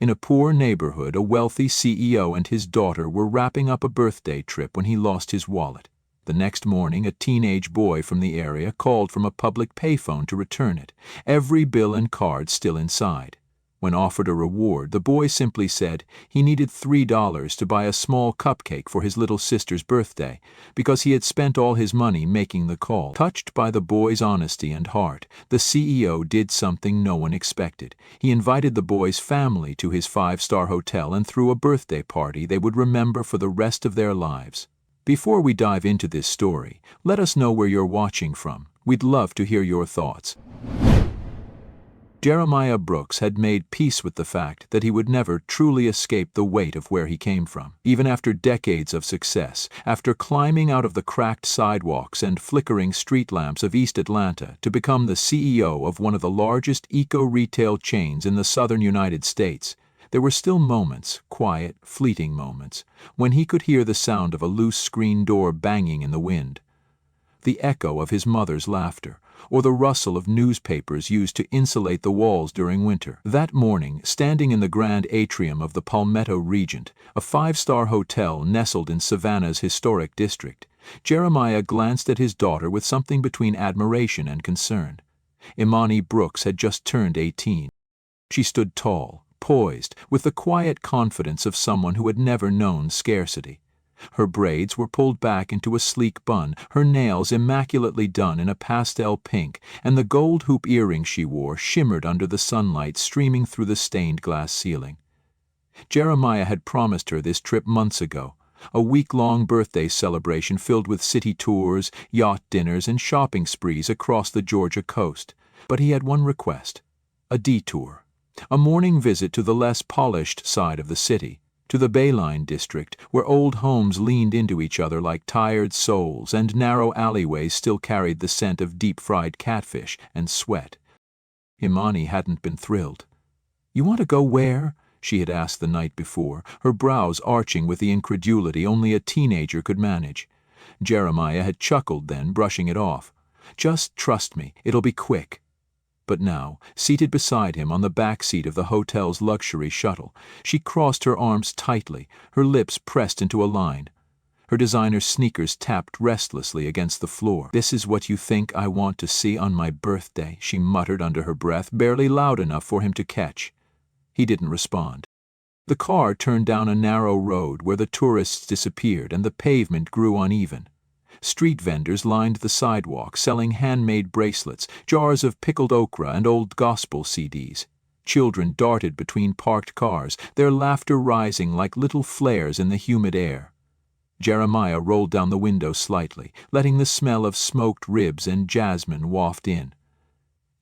In a poor neighborhood, a wealthy CEO and his daughter were wrapping up a birthday trip when he lost his wallet. The next morning, a teenage boy from the area called from a public payphone to return it, every bill and card still inside. When offered a reward, the boy simply said he needed $3 to buy a small cupcake for his little sister's birthday, because he had spent all his money making the call. Touched by the boy's honesty and heart, the CEO did something no one expected. He invited the boy's family to his 5-star hotel and threw a birthday party they would remember for the rest of their lives. Before we dive into this story, let us know where you're watching from. We'd love to hear your thoughts. Jeremiah Brooks had made peace with the fact that he would never truly escape the weight of where he came from. Even after decades of success, after climbing out of the cracked sidewalks and flickering street lamps of East Atlanta to become the CEO of one of the largest eco-retail chains in the southern United States, there were still moments, quiet, fleeting moments, when he could hear the sound of a loose screen door banging in the wind, the echo of his mother's laughter, or the rustle of newspapers used to insulate the walls during winter. That morning, standing in the grand atrium of the Palmetto Regent, a 5-star hotel nestled in Savannah's historic district, Jeremiah glanced at his daughter with something between admiration and concern. Imani Brooks had just turned 18. She stood tall, poised, with the quiet confidence of someone who had never known scarcity. Her braids were pulled back into a sleek bun, her nails immaculately done in a pastel pink, and the gold hoop earrings she wore shimmered under the sunlight streaming through the stained glass ceiling. Jeremiah had promised her this trip months ago, a week-long birthday celebration filled with city tours, yacht dinners, and shopping sprees across the Georgia coast. But he had one request: a detour, a morning visit to the less polished side of the city, to the Bayline district, where old homes leaned into each other like tired souls and narrow alleyways still carried the scent of deep-fried catfish and sweat. Imani hadn't been thrilled. "You want to go where?" she had asked the night before, her brows arching with the incredulity only a teenager could manage. Jeremiah had chuckled then, brushing it off. "Just trust me, it'll be quick." But now, seated beside him on the back seat of the hotel's luxury shuttle, she crossed her arms tightly, her lips pressed into a line. Her designer sneakers tapped restlessly against the floor. "This is what you think I want to see on my birthday," she muttered under her breath, barely loud enough for him to catch. He didn't respond. The car turned down a narrow road where the tourists disappeared and the pavement grew uneven. Street vendors lined the sidewalk, selling handmade bracelets, jars of pickled okra, and old gospel CDs. Children darted between parked cars, their laughter rising like little flares in the humid air. Jeremiah rolled down the window slightly, letting the smell of smoked ribs and jasmine waft in.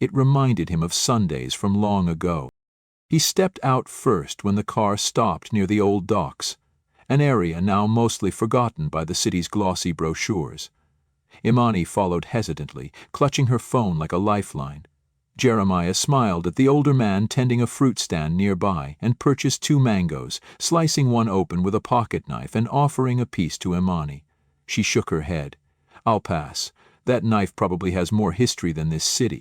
It reminded him of Sundays from long ago. He stepped out first when the car stopped near the old docks, an area now mostly forgotten by the city's glossy brochures. Imani followed hesitantly, clutching her phone like a lifeline. Jeremiah smiled at the older man tending a fruit stand nearby and purchased 2 mangoes, slicing one open with a pocket knife and offering a piece to Imani. She shook her head. "I'll pass. That knife probably has more history than this city."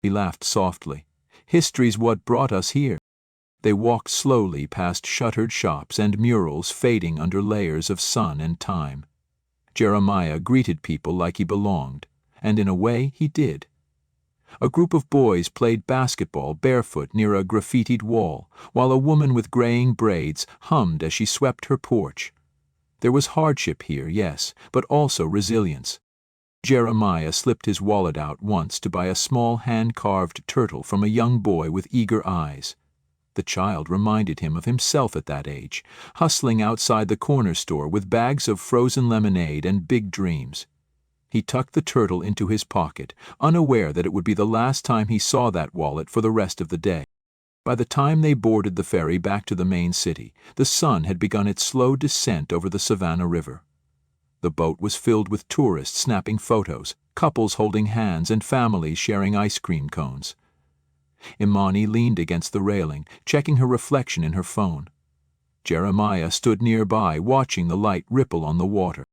He laughed softly. "History's what brought us here." They walked slowly past shuttered shops and murals fading under layers of sun and time. Jeremiah greeted people like he belonged, and in a way he did. A group of boys played basketball barefoot near a graffitied wall, while a woman with graying braids hummed as she swept her porch. There was hardship here, yes, but also resilience. Jeremiah slipped his wallet out once to buy a small hand-carved turtle from a young boy with eager eyes. The child reminded him of himself at that age, hustling outside the corner store with bags of frozen lemonade and big dreams. He tucked the turtle into his pocket, unaware that it would be the last time he saw that wallet for the rest of the day. By the time they boarded the ferry back to the main city, the sun had begun its slow descent over the Savannah River. The boat was filled with tourists snapping photos, couples holding hands, and families sharing ice cream cones. Imani leaned against the railing, checking her reflection in her phone. Jeremiah stood nearby, watching the light ripple on the water.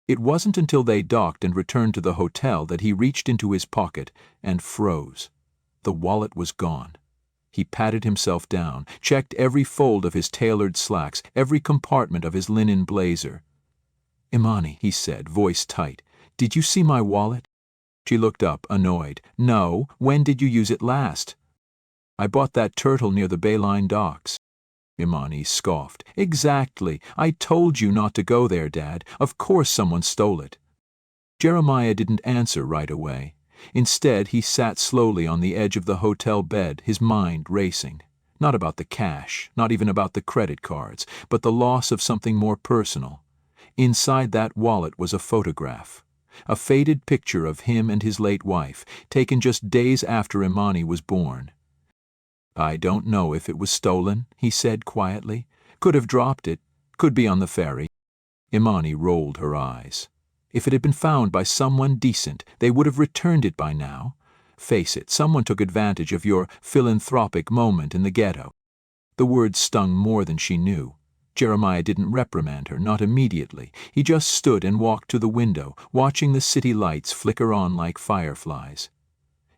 It wasn't until they docked and returned to the hotel that he reached into his pocket and froze. The wallet was gone. He patted himself down, checked every fold of his tailored slacks, every compartment of his linen blazer. "Imani," he said, voice tight, "did you see my wallet?" She looked up, annoyed. "No, when did you use it last?" "I bought that turtle near the Bayline docks." Imani scoffed. "Exactly. I told you not to go there, Dad. Of course someone stole it." Jeremiah didn't answer right away. Instead, he sat slowly on the edge of the hotel bed, his mind racing. Not about the cash, not even about the credit cards, but the loss of something more personal. Inside that wallet was a photograph. A faded picture of him and his late wife, taken just days after Imani was born. "I don't know if it was stolen," he said quietly. "Could have dropped it. Could be on the ferry." Imani rolled her eyes. "If it had been found by someone decent, they would have returned it by now. Face it, someone took advantage of your philanthropic moment in the ghetto." The words stung more than she knew. Jeremiah didn't reprimand her, not immediately. He just stood and walked to the window, watching the city lights flicker on like fireflies.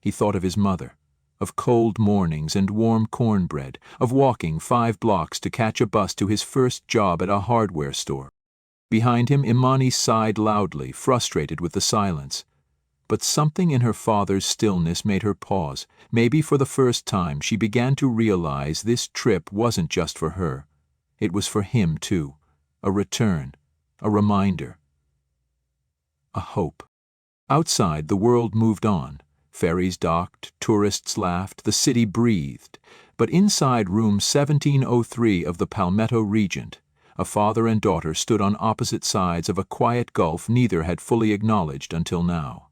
He thought of his mother, of cold mornings and warm cornbread, of walking 5 blocks to catch a bus to his first job at a hardware store. Behind him, Imani sighed loudly, frustrated with the silence. But something in her father's stillness made her pause. Maybe for the first time she began to realize this trip wasn't just for her. It was for him, too. A return, a reminder, a hope. Outside, the world moved on. Ferries docked, tourists laughed, the city breathed. But inside room 1703 of the Palmetto Regent, a father and daughter stood on opposite sides of a quiet gulf neither had fully acknowledged until now.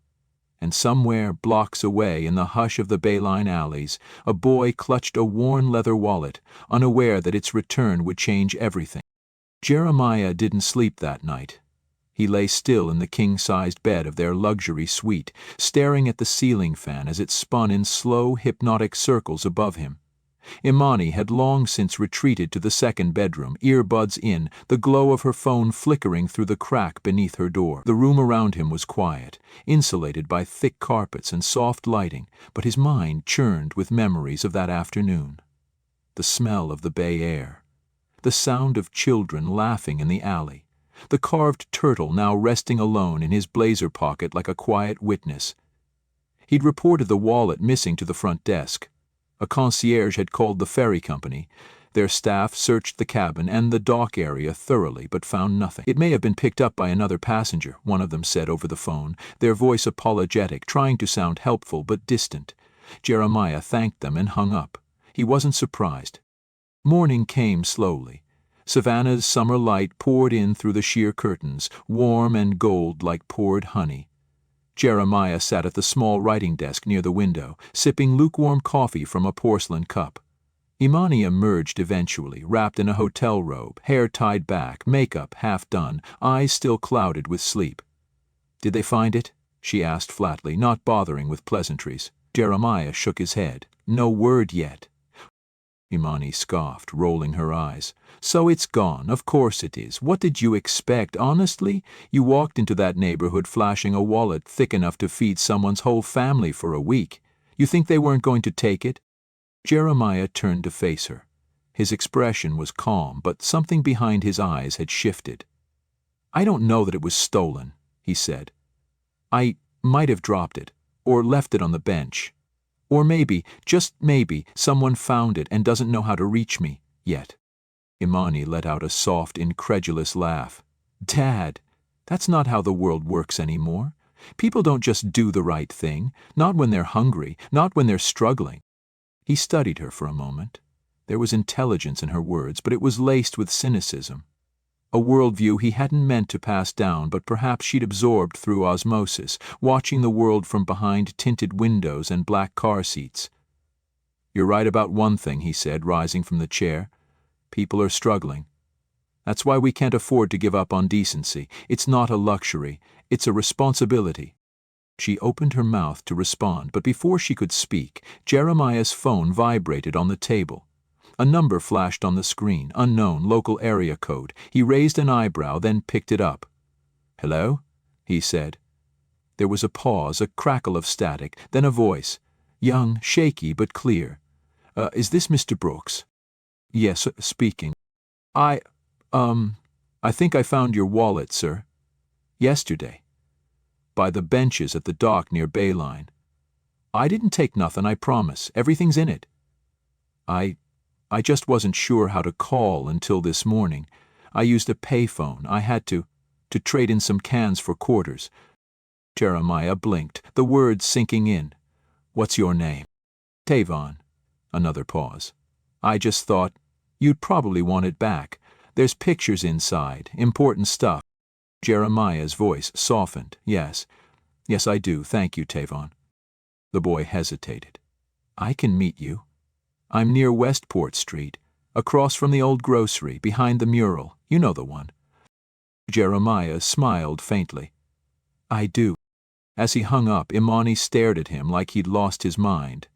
And somewhere, blocks away in the hush of the Bayline alleys, a boy clutched a worn leather wallet, unaware that its return would change everything. Jeremiah didn't sleep that night. He lay still in the king-sized bed of their luxury suite, staring at the ceiling fan as it spun in slow, hypnotic circles above him. Imani had long since retreated to the second bedroom, earbuds in, the glow of her phone flickering through the crack beneath her door. The room around him was quiet, insulated by thick carpets and soft lighting, but his mind churned with memories of that afternoon. The smell of the bay air, the sound of children laughing in the alley, the carved turtle now resting alone in his blazer pocket like a quiet witness. He'd reported the wallet missing to the front desk. A concierge had called the ferry company. Their staff searched the cabin and the dock area thoroughly but found nothing. "It may have been picked up by another passenger," one of them said over the phone, their voice apologetic, trying to sound helpful but distant. Jeremiah thanked them and hung up. He wasn't surprised. Morning came slowly. Savannah's summer light poured in through the sheer curtains, warm and gold like poured honey. Jeremiah sat at the small writing desk near the window, sipping lukewarm coffee from a porcelain cup. Imani emerged eventually, wrapped in a hotel robe, hair tied back, makeup half done, eyes still clouded with sleep. "Did they find it?" she asked flatly, not bothering with pleasantries. Jeremiah shook his head. "No word yet." Imani scoffed, rolling her eyes. "So it's gone, of course it is. What did you expect, honestly? You walked into that neighborhood flashing a wallet thick enough to feed someone's whole family for a week. You think they weren't going to take it?" Jeremiah turned to face her. His expression was calm, but something behind his eyes had shifted. "I don't know that it was stolen," he said. "I might have dropped it, or left it on the bench. Or maybe, just maybe, someone found it and doesn't know how to reach me yet." Imani let out a soft, incredulous laugh. "Dad, that's not how the world works anymore. People don't just do the right thing, not when they're hungry, not when they're struggling." He studied her for a moment. There was intelligence in her words, but it was laced with cynicism. A worldview he hadn't meant to pass down, but perhaps she'd absorbed through osmosis, watching the world from behind tinted windows and black car seats. "You're right about one thing," he said, rising from the chair. "People are struggling. That's why we can't afford to give up on decency. It's not a luxury, it's a responsibility." She opened her mouth to respond, but before she could speak, Jeremiah's phone vibrated on the table. A number flashed on the screen, unknown, local area code. He raised an eyebrow, then picked it up. "Hello?" he said. There was a pause, a crackle of static, then a voice, young, shaky, but clear. Is this Mr. Brooks?" "Yes, speaking." I, I think I found your wallet, sir." "Yesterday." "By the benches at the dock near Bayline." "I didn't take nothing, I promise. Everything's in it." I just wasn't sure how to call until this morning. I used a payphone. I had to trade in some cans for quarters." Jeremiah blinked, the words sinking in. "What's your name?" "Tavon." Another pause. "I just thought you'd probably want it back. There's pictures inside, important stuff." Jeremiah's voice softened. Yes, I do. Thank you, Tavon." The boy hesitated. "I can meet you. I'm near Westport Street, across from the old grocery, behind the mural. You know the one." Jeremiah smiled faintly. "I do." As he hung up, Imani stared at him like he'd lost his mind.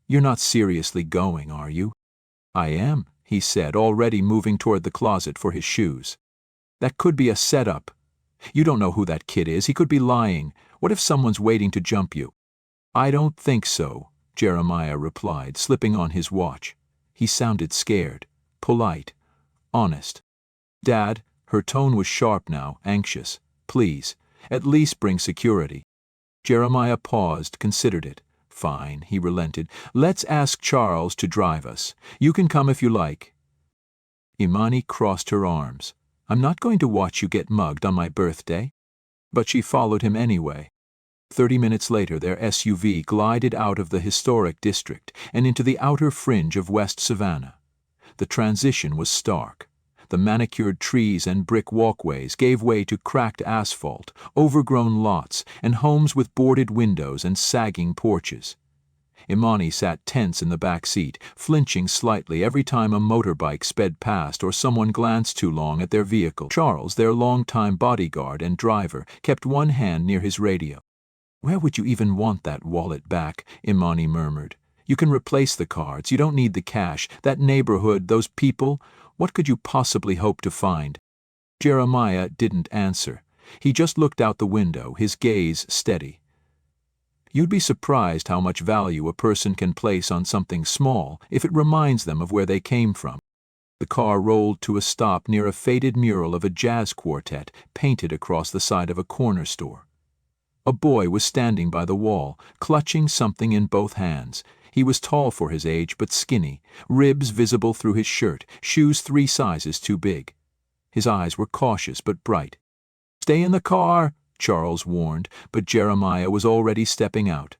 "You're not seriously going, are you?" "I am," he said, already moving toward the closet for his shoes. "That could be a setup. You don't know who that kid is. He could be lying. What if someone's waiting to jump you?" "I don't think so," Jeremiah replied, slipping on his watch. He sounded scared, polite, honest. "Dad," her tone was sharp now, anxious. "Please, at least bring security." Jeremiah paused, considered it. "Fine," he relented. "Let's ask Charles to drive us. You can come if you like." Imani crossed her arms. "I'm not going to watch you get mugged on my birthday." But she followed him anyway. 30 minutes later, their SUV glided out of the historic district and into the outer fringe of West Savannah. The transition was stark. The manicured trees and brick walkways gave way to cracked asphalt, overgrown lots, and homes with boarded windows and sagging porches. Imani sat tense in the back seat, flinching slightly every time a motorbike sped past or someone glanced too long at their vehicle. Charles, their longtime bodyguard and driver, kept one hand near his radio. "Where would you even want that wallet back?" Imani murmured. "You can replace the cards. You don't need the cash. That neighborhood, those people, what could you possibly hope to find?" Jeremiah didn't answer. He just looked out the window, his gaze steady. "You'd be surprised how much value a person can place on something small if it reminds them of where they came from." The car rolled to a stop near a faded mural of a jazz quartet painted across the side of a corner store. A boy was standing by the wall, clutching something in both hands. He was tall for his age, but skinny, ribs visible through his shirt, shoes 3 sizes too big. His eyes were cautious but bright. "Stay in the car," Charles warned, but Jeremiah was already stepping out.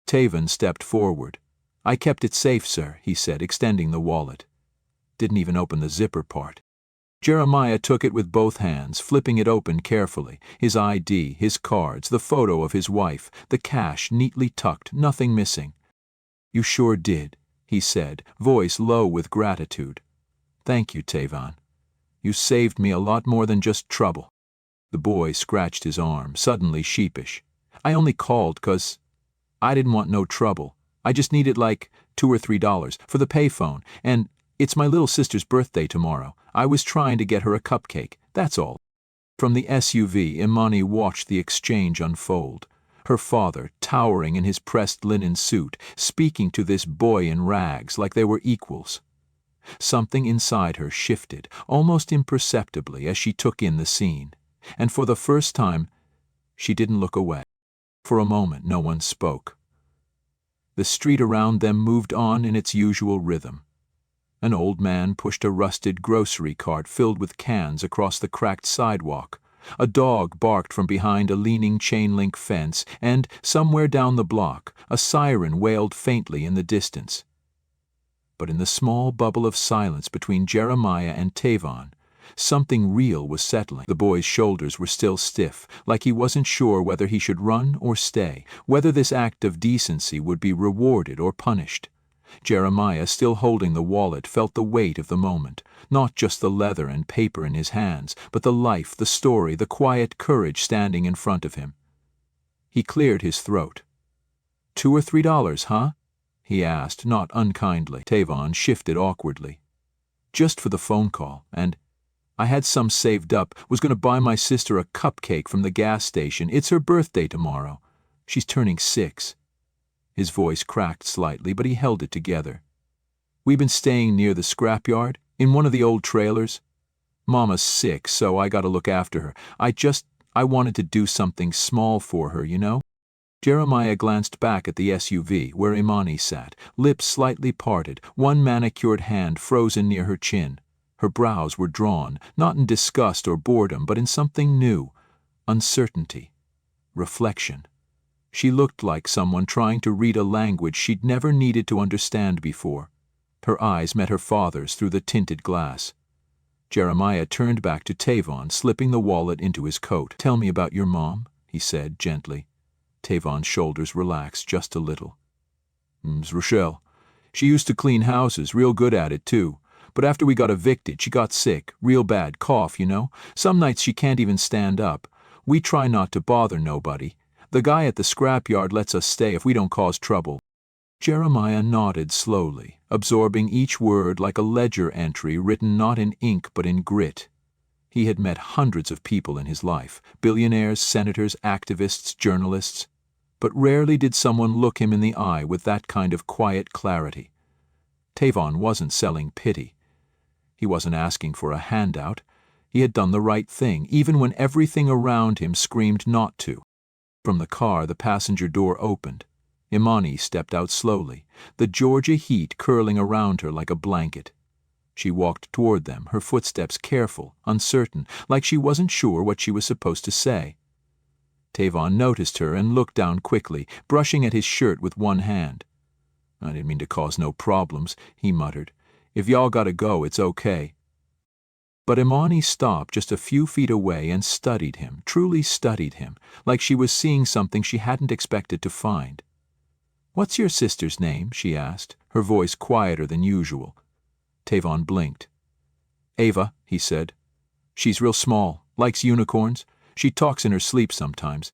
Tavon stepped forward. "I kept it safe, sir," he said, extending the wallet. Didn't even open the zipper part. Jeremiah took it with both hands, flipping it open carefully. His ID, his cards, the photo of his wife, the cash neatly tucked, nothing missing. "You sure did," he said, voice low with gratitude. "Thank you, Tavon. You saved me a lot more than just trouble." The boy scratched his arm, suddenly sheepish. "I only called 'cause I didn't want no trouble. I just needed like $2 or $3 for the payphone, and it's my little sister's birthday tomorrow. I was trying to get her a cupcake, that's all." From the SUV, Imani watched the exchange unfold. Her father, towering in his pressed linen suit, speaking to this boy in rags like they were equals. Something inside her shifted, almost imperceptibly, as she took in the scene. And for the first time, she didn't look away. For a moment, no one spoke. The street around them moved on in its usual rhythm. An old man pushed a rusted grocery cart filled with cans across the cracked sidewalk. A dog barked from behind a leaning chain-link fence, and, somewhere down the block, a siren wailed faintly in the distance. But in the small bubble of silence between Jeremiah and Tavon, something real was settling. The boy's shoulders were still stiff, like he wasn't sure whether he should run or stay, whether this act of decency would be rewarded or punished. Jeremiah, still holding the wallet, felt the weight of the moment, not just the leather and paper in his hands, but the life, the story, the quiet courage standing in front of him. He cleared his throat. $2 or $3, huh?" he asked, not unkindly. Tavon shifted awkwardly. "Just for the phone call, and I had some saved up, was going to buy my sister a cupcake from the gas station. It's her birthday tomorrow. She's turning 6. His voice cracked slightly, but he held it together. "We've been staying near the scrapyard, in one of the old trailers. Mama's sick, so I gotta look after her. I wanted to do something small for her, you know?" Jeremiah glanced back at the SUV where Imani sat, lips slightly parted, one manicured hand frozen near her chin. Her brows were drawn, not in disgust or boredom, but in something new: uncertainty, reflection. She looked like someone trying to read a language she'd never needed to understand before. Her eyes met her father's through the tinted glass. Jeremiah turned back to Tavon, slipping the wallet into his coat. "Tell me about your mom," he said gently. Tavon's shoulders relaxed just a little. "Ms. Rochelle. She used to clean houses, real good at it too. But after we got evicted, she got sick, real bad cough, you know. Some nights she can't even stand up. We try not to bother nobody. The guy at the scrapyard lets us stay if we don't cause trouble." Jeremiah nodded slowly, absorbing each word like a ledger entry written not in ink but in grit. He had met hundreds of people in his life, billionaires, senators, activists, journalists, but rarely did someone look him in the eye with that kind of quiet clarity. Tavon wasn't selling pity. He wasn't asking for a handout. He had done the right thing, even when everything around him screamed not to. From the car, the passenger door opened. Imani stepped out slowly, the Georgia heat curling around her like a blanket. She walked toward them, her footsteps careful, uncertain, like she wasn't sure what she was supposed to say. Tavon noticed her and looked down quickly, brushing at his shirt with one hand. "I didn't mean to cause no problems," he muttered. "If y'all gotta go, it's okay." But Imani stopped just a few feet away and studied him, truly studied him, like she was seeing something she hadn't expected to find. "What's your sister's name?" she asked, her voice quieter than usual. Tavon blinked. "Ava," he said. "She's real small, likes unicorns. She talks in her sleep sometimes."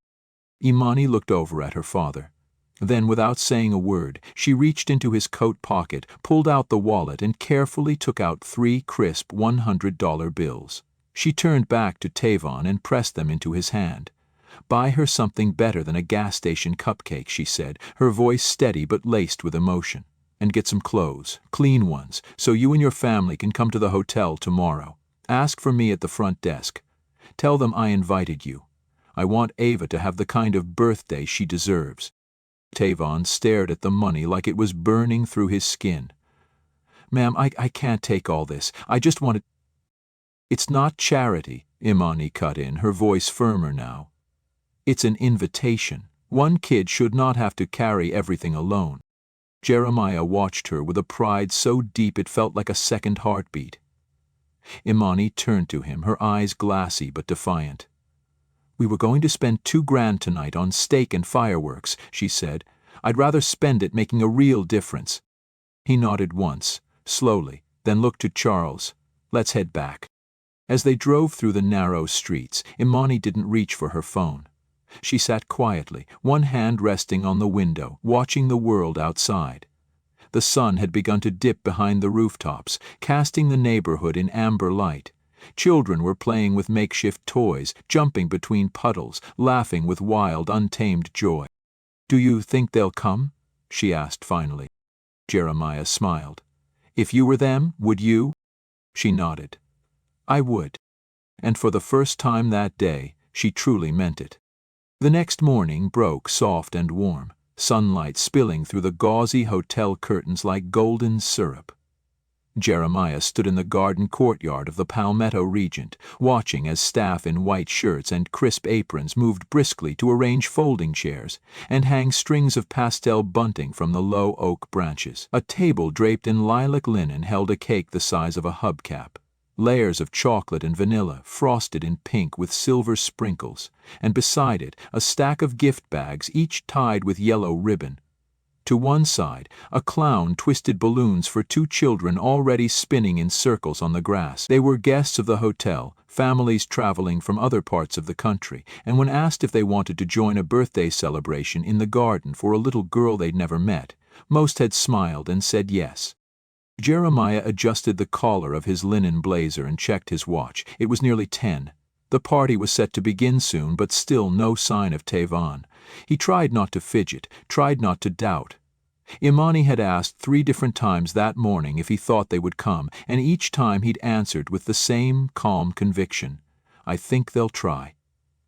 Imani looked over at her father. Then, without saying a word, she reached into his coat pocket, pulled out the wallet, and carefully took out 3 crisp $100 bills. She turned back to Tavon and pressed them into his hand. "Buy her something better than a gas station cupcake," she said, her voice steady but laced with emotion. "And get some clothes, clean ones, so you and your family can come to the hotel tomorrow. Ask for me at the front desk. Tell them I invited you. I want Ava to have the kind of birthday she deserves." Tavon stared at the money like it was burning through his skin. "Ma'am, I can't take all this. I just wanted—" "It's not charity," Imani cut in, her voice firmer now. "It's an invitation. One kid should not have to carry everything alone." Jeremiah watched her with a pride so deep it felt like a second heartbeat. Imani turned to him, her eyes glassy but defiant. "We were going to spend $2,000 tonight on steak and fireworks," she said. "I'd rather spend it making a real difference." He nodded once, slowly, then looked to Charles. "Let's head back." As they drove through the narrow streets, Imani didn't reach for her phone. She sat quietly, one hand resting on the window, watching the world outside. The sun had begun to dip behind the rooftops, casting the neighborhood in amber light. Children were playing with makeshift toys, jumping between puddles, laughing with wild, untamed joy. "Do you think they'll come?" she asked finally. Jeremiah smiled. "If you were them, would you?" She nodded. "I would." And for the first time that day, she truly meant it. The next morning broke soft and warm, sunlight spilling through the gauzy hotel curtains like golden syrup. Jeremiah stood in the garden courtyard of the Palmetto Regent, watching as staff in white shirts and crisp aprons moved briskly to arrange folding chairs and hang strings of pastel bunting from the low oak branches. A table draped in lilac linen held a cake the size of a hubcap. Layers of chocolate and vanilla, frosted in pink with silver sprinkles, and beside it a stack of gift bags, each tied with yellow ribbon. To one side, a clown twisted balloons for 2 children already spinning in circles on the grass. They were guests of the hotel, families traveling from other parts of the country, and when asked if they wanted to join a birthday celebration in the garden for a little girl they'd never met, most had smiled and said yes. Jeremiah adjusted the collar of his linen blazer and checked his watch. It was nearly 10. The party was set to begin soon, but still no sign of Tavon. He tried not to fidget, tried not to doubt. Imani had asked 3 different times that morning if he thought they would come, and each time he'd answered with the same calm conviction. I think they'll try.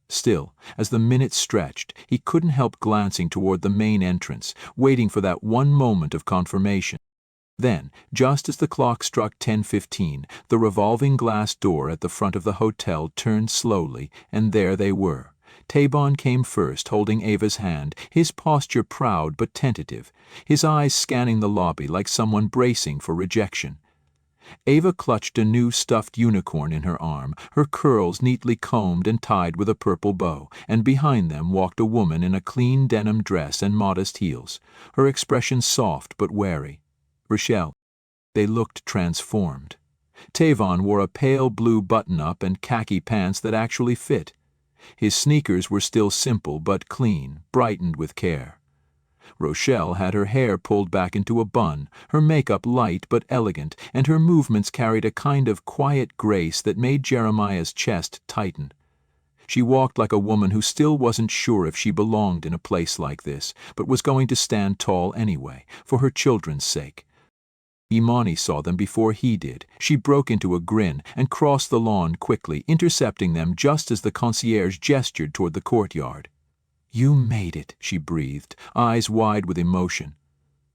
Still, as the minutes stretched, he couldn't help glancing toward the main entrance, waiting for that one moment of confirmation. Then, just as the clock struck 10:15, the revolving glass door at the front of the hotel turned slowly, and there they were. Tavon came first, holding Ava's hand, his posture proud but tentative, his eyes scanning the lobby like someone bracing for rejection. Ava clutched a new stuffed unicorn in her arm, her curls neatly combed and tied with a purple bow, and behind them walked a woman in a clean denim dress and modest heels, her expression soft but wary. Rochelle. They looked transformed. Tavon wore a pale blue button-up and khaki pants that actually fit. His sneakers were still simple but clean, brightened with care. Rochelle had her hair pulled back into a bun, her makeup light but elegant, and her movements carried a kind of quiet grace that made Jeremiah's chest tighten. She walked like a woman who still wasn't sure if she belonged in a place like this, but was going to stand tall anyway, for her children's sake. Imani saw them before he did. She broke into a grin and crossed the lawn quickly, intercepting them just as the concierge gestured toward the courtyard. "You made it," she breathed, eyes wide with emotion.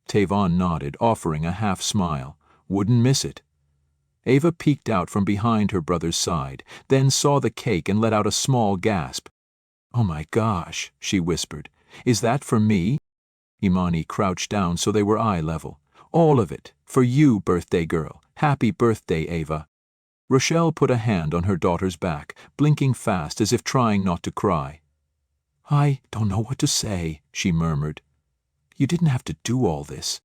Tavon nodded, offering a half smile. "Wouldn't miss it." Ava peeked out from behind her brother's side, then saw the cake and let out a small gasp. "Oh my gosh," she whispered. "Is that for me?" Imani crouched down so they were eye level. "All of it. For you, birthday girl. Happy birthday, Ava." Rochelle put a hand on her daughter's back, blinking fast as if trying not to cry. "I don't know what to say," she murmured. "You didn't have to do all this."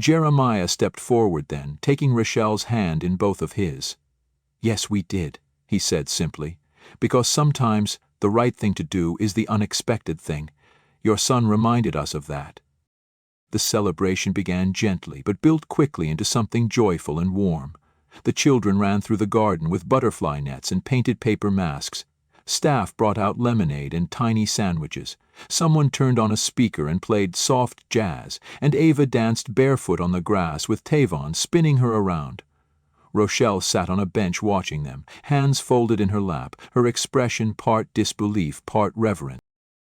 Jeremiah stepped forward then, taking Rochelle's hand in both of his. "Yes, we did," he said simply, "because sometimes the right thing to do is the unexpected thing. Your son reminded us of that." The celebration began gently, but built quickly into something joyful and warm. The children ran through the garden with butterfly nets and painted paper masks. Staff brought out lemonade and tiny sandwiches. Someone turned on a speaker and played soft jazz, and Ava danced barefoot on the grass with Tavon spinning her around. Rochelle sat on a bench watching them, hands folded in her lap, her expression part disbelief, part reverent.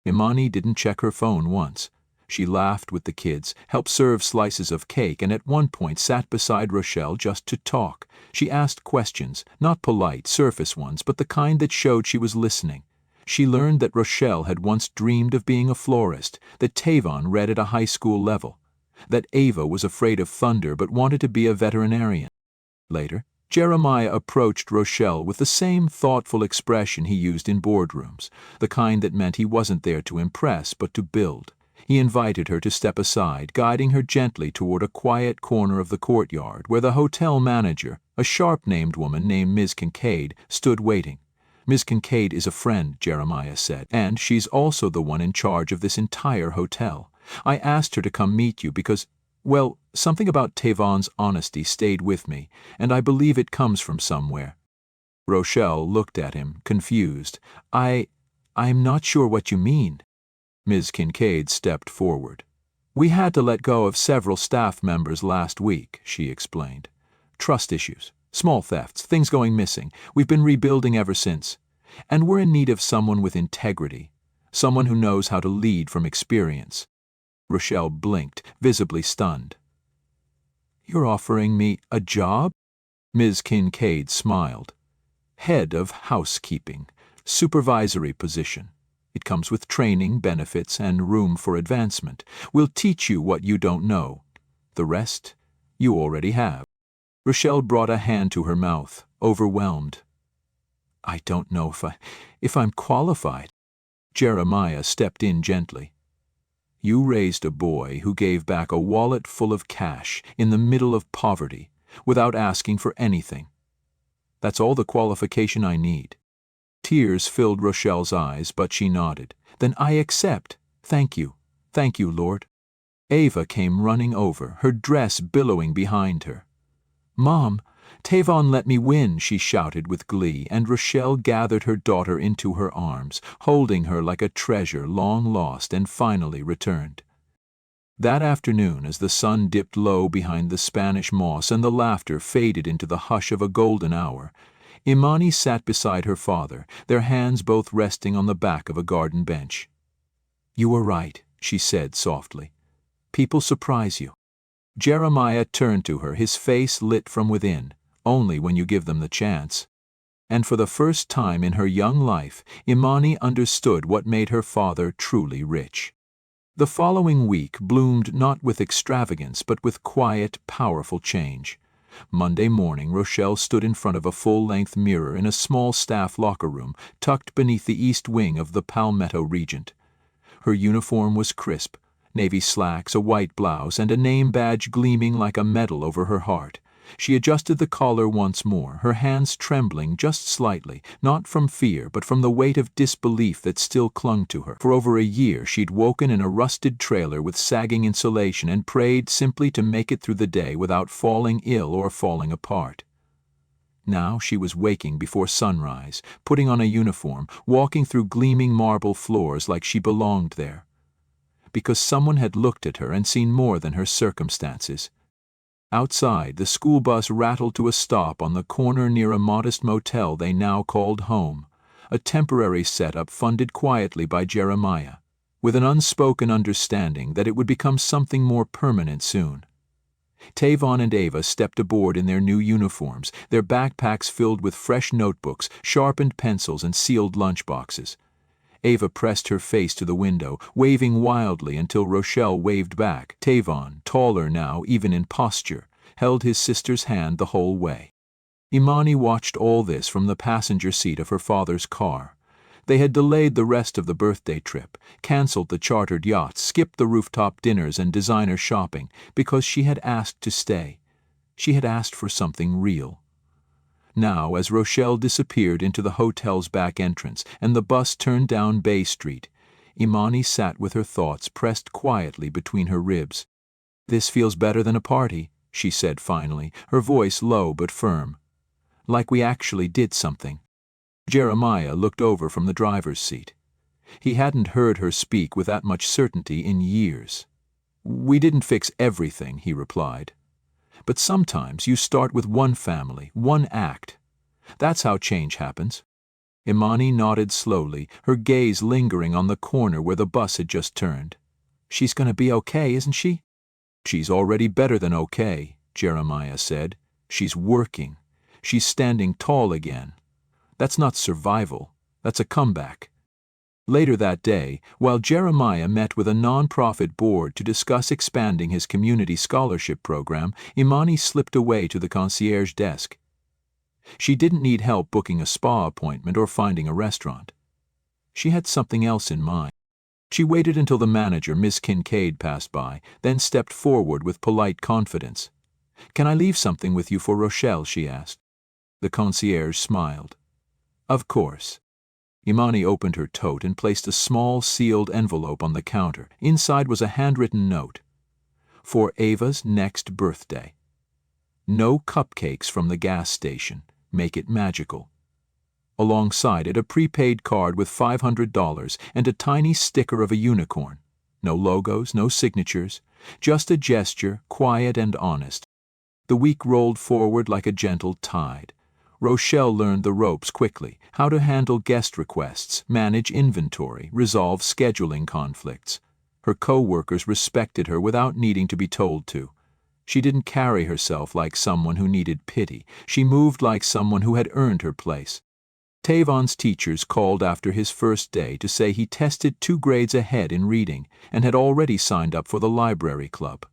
Imani didn't check her phone once. She laughed with the kids, helped serve slices of cake, and at one point sat beside Rochelle just to talk. She asked questions, not polite, surface ones, but the kind that showed she was listening. She learned that Rochelle had once dreamed of being a florist, that Tavon read at a high school level, that Ava was afraid of thunder but wanted to be a veterinarian. Later, Jeremiah approached Rochelle with the same thoughtful expression he used in boardrooms, the kind that meant he wasn't there to impress but to build. He invited her to step aside, guiding her gently toward a quiet corner of the courtyard where the hotel manager, a sharp-named woman named Ms. Kincaid, stood waiting. "Ms. Kincaid is a friend," Jeremiah said, "and she's also the one in charge of this entire hotel. I asked her to come meet you because, well, something about Tavon's honesty stayed with me, and I believe it comes from somewhere." Rochelle looked at him, confused. I'm not sure what you mean." Ms. Kincaid stepped forward. "We had to let go of several staff members last week," she explained. "Trust issues, small thefts, things going missing. We've been rebuilding ever since. And we're in need of someone with integrity, someone who knows how to lead from experience." Rochelle blinked, visibly stunned. "You're offering me a job?" Ms. Kincaid smiled. "Head of housekeeping, supervisory position. It comes with training, benefits, and room for advancement. We'll teach you what you don't know. The rest, you already have." Rochelle brought a hand to her mouth, overwhelmed. "I don't know if I'm qualified." Jeremiah stepped in gently. "You raised a boy who gave back a wallet full of cash in the middle of poverty, without asking for anything. That's all the qualification I need." Tears filled Rochelle's eyes, but she nodded. "Then I accept. Thank you. Thank you, Lord." Ava came running over, her dress billowing behind her. "Mom, "Tavon let me win," she shouted with glee, and Rochelle gathered her daughter into her arms, holding her like a treasure long lost and finally returned. That afternoon, as the sun dipped low behind the Spanish moss and the laughter faded into the hush of a golden hour, Imani sat beside her father, their hands both resting on the back of a garden bench. "You were right," she said softly. "People surprise you." Jeremiah turned to her, his face lit from within. "Only when you give them the chance." And for the first time in her young life, Imani understood what made her father truly rich. The following week bloomed not with extravagance but with quiet, powerful change. Monday morning, Rochelle stood in front of a full-length mirror in a small staff locker room tucked beneath the east wing of the Palmetto Regent. Her uniform was crisp, navy slacks, a white blouse, and a name badge gleaming like a medal over her heart. She adjusted the collar once more, her hands trembling just slightly, not from fear but from the weight of disbelief that still clung to her. For over a year she'd woken in a rusted trailer with sagging insulation and prayed simply to make it through the day without falling ill or falling apart. Now she was waking before sunrise, putting on a uniform, walking through gleaming marble floors like she belonged there. Because someone had looked at her and seen more than her circumstances. Outside, the school bus rattled to a stop on the corner near a modest motel they now called home, a temporary setup funded quietly by Jeremiah, with an unspoken understanding that it would become something more permanent soon. Tavon and Ava stepped aboard in their new uniforms, their backpacks filled with fresh notebooks, sharpened pencils, and sealed lunchboxes. Ava pressed her face to the window, waving wildly until Rochelle waved back. Tavon, taller now even in posture, held his sister's hand the whole way. Imani watched all this from the passenger seat of her father's car. They had delayed the rest of the birthday trip, canceled the chartered yachts, skipped the rooftop dinners and designer shopping, because she had asked to stay. She had asked for something real. Now, as Rochelle disappeared into the hotel's back entrance and the bus turned down Bay Street, Imani sat with her thoughts pressed quietly between her ribs. "This feels better than a party," she said finally, her voice low but firm. "Like we actually did something." Jeremiah looked over from the driver's seat. He hadn't heard her speak with that much certainty in years. "We didn't fix everything," he replied. "But sometimes you start with one family, one act. That's how change happens." Imani nodded slowly, her gaze lingering on the corner where the bus had just turned. "She's going to be okay, isn't she?" "She's already better than okay," Jeremiah said. "She's working. She's standing tall again. That's not survival. That's a comeback." Later that day, while Jeremiah met with a non-profit board to discuss expanding his community scholarship program, Imani slipped away to the concierge desk. She didn't need help booking a spa appointment or finding a restaurant. She had something else in mind. She waited until the manager, Miss Kincaid, passed by, then stepped forward with polite confidence. "Can I leave something with you for Rochelle?" she asked. The concierge smiled. "Of course." Imani opened her tote and placed a small sealed envelope on the counter. Inside was a handwritten note. "For Ava's next birthday. No cupcakes from the gas station. Make it magical." Alongside it, a prepaid card with $500 and a tiny sticker of a unicorn. No logos, no signatures, just a gesture, quiet and honest. The week rolled forward like a gentle tide. Rochelle learned the ropes quickly, how to handle guest requests, manage inventory, resolve scheduling conflicts. Her co-workers respected her without needing to be told to. She didn't carry herself like someone who needed pity. She moved like someone who had earned her place. Tavon's teachers called after his first day to say he tested 2 grades ahead in reading and had already signed up for the library club.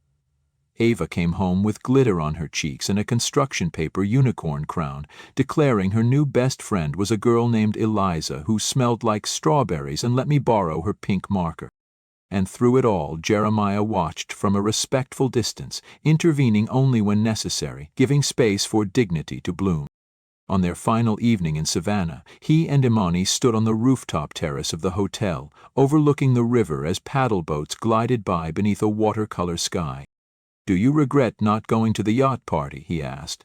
Ava came home with glitter on her cheeks and a construction paper unicorn crown, declaring her new best friend was a girl named Eliza who smelled like strawberries and let me borrow her pink marker. And through it all, Jeremiah watched from a respectful distance, intervening only when necessary, giving space for dignity to bloom. On their final evening in Savannah, he and Imani stood on the rooftop terrace of the hotel, overlooking the river as paddle boats glided by beneath a watercolor sky. "Do you regret not going to the yacht party?" he asked.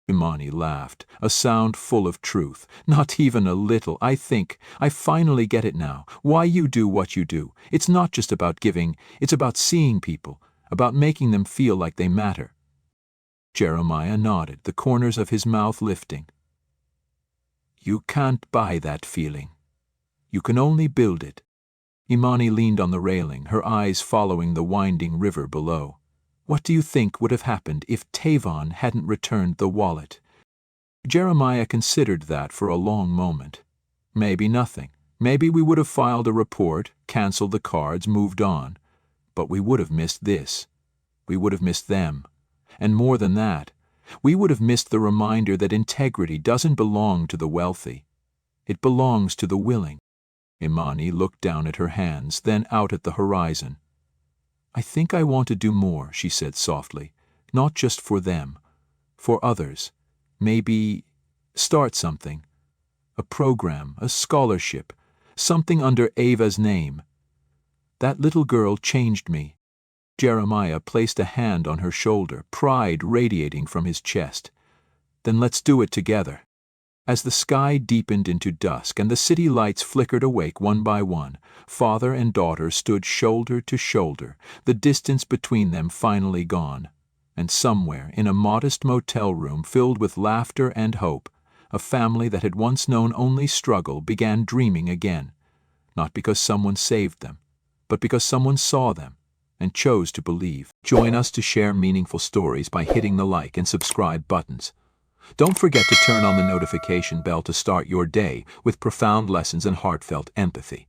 Imani laughed, a sound full of truth. Not even a little. I finally get it now. Why you do what you do. It's not just about giving, it's about seeing people, about making them feel like they matter. Jeremiah nodded, the corners of his mouth lifting. You can't buy that feeling. You can only build it. Imani leaned on the railing, her eyes following the winding river below. What do you think would have happened if Tavon hadn't returned the wallet? Jeremiah considered that for a long moment. Maybe nothing. Maybe we would have filed a report, canceled the cards, moved on. But we would have missed this. We would have missed them. And more than that, we would have missed the reminder that integrity doesn't belong to the wealthy. It belongs to the willing. Imani looked down at her hands, then out at the horizon. I think I want to do more, she said softly. Not just for them. For others. Maybe start something. A program, a scholarship, something under Ava's name. That little girl changed me. Jeremiah placed a hand on her shoulder, pride radiating from his chest. Then let's do it together. As the sky deepened into dusk and the city lights flickered awake one by one, father and daughter stood shoulder to shoulder, the distance between them finally gone. And somewhere, in a modest motel room filled with laughter and hope, a family that had once known only struggle began dreaming again. Not because someone saved them, but because someone saw them and chose to believe. Join us to share meaningful stories by hitting the like and subscribe buttons. Don't forget to turn on the notification bell to start your day with profound lessons and heartfelt empathy.